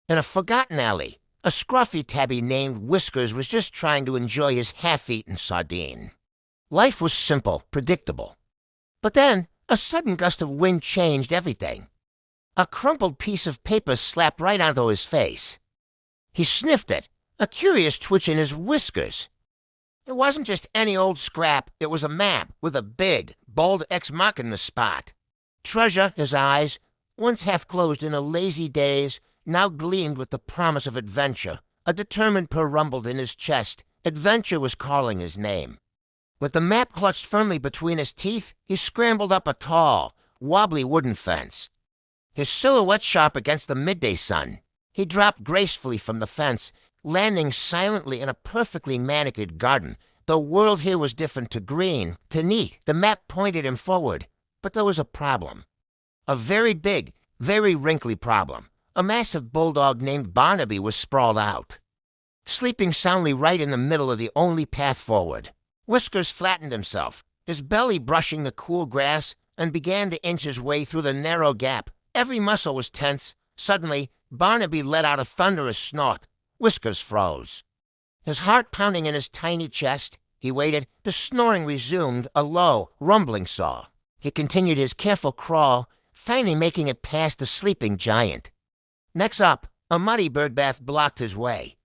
In a forgotten alley, a scruffy tabby named Whiskers was just trying to enjoy his half-eaten sardine. Life was simple, predictable. But then, a sudden gust of wind changed everything. A crumpled piece of paper slapped right onto his face. He sniffed it, a curious twitch in his whiskers. It wasn't just any old scrap, it was a map with a big, bold X marking the spot. Treasure, his eyes, once half closed in a lazy daze, now gleamed with the promise of adventure. A determined purr rumbled in his chest. Adventure was calling his name. With the map clutched firmly between his teeth, he scrambled up a tall, wobbly wooden fence. His silhouette sharp against the midday sun, he dropped gracefully from the fence, landing silently in a perfectly manicured garden. The world here was different to green, to neat. The map pointed him forward. But there was a problem. A very big, very wrinkly problem. A massive bulldog named Barnaby was sprawled out, sleeping soundly right in the middle of the only path forward. Whiskers flattened himself, his belly brushing the cool grass, and began to inch his way through the narrow gap. Every muscle was tense. Suddenly, Barnaby let out a thunderous snort. Whiskers froze. His heart pounding in his tiny chest, he waited. The snoring resumed, a low, rumbling saw. He continued his careful crawl, finally making it past the sleeping giant. Next up, a muddy birdbath blocked his way.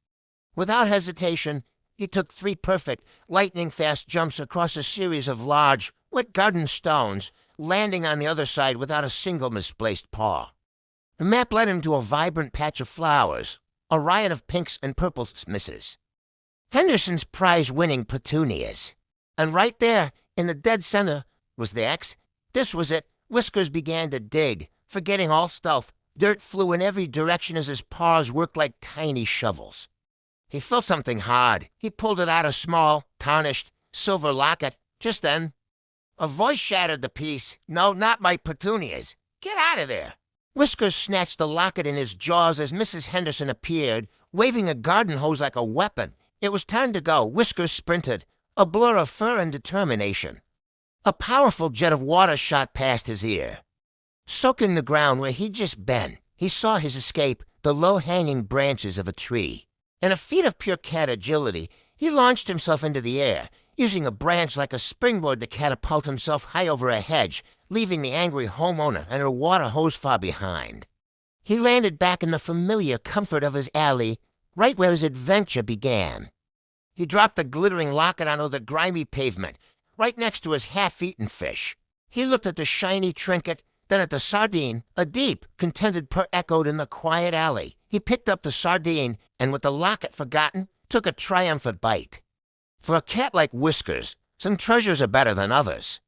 Without hesitation, he took 3 perfect, lightning-fast jumps across a series of large, wet garden stones, landing on the other side without a single misplaced paw. The map led him to a vibrant patch of flowers, a riot of pinks and purple misses. Henderson's prize-winning petunias. And right there, in the dead center, was the X. This was it. Whiskers began to dig, forgetting all stealth. Dirt flew in every direction as his paws worked like tiny shovels. He felt something hard. He pulled it out, a small, tarnished, silver locket. Just then, a voice shattered the peace. "No, not my petunias. Get out of there." Whiskers snatched the locket in his jaws as Mrs. Henderson appeared, waving a garden hose like a weapon. It was time to go. Whiskers sprinted, a blur of fur and determination. A powerful jet of water shot past his ear. Soaking the ground where he'd just been, he saw his escape, the low-hanging branches of a tree. In a feat of pure cat agility, he launched himself into the air, using a branch like a springboard to catapult himself high over a hedge, leaving the angry homeowner and her water hose far behind. He landed back in the familiar comfort of his alley, right where his adventure began. He dropped the glittering locket onto the grimy pavement, right next to his half-eaten fish. He looked at the shiny trinket, then at the sardine. A deep, contented purr echoed in the quiet alley. He picked up the sardine, and with the locket forgotten, took a triumphant bite. For a cat like Whiskers, some treasures are better than others.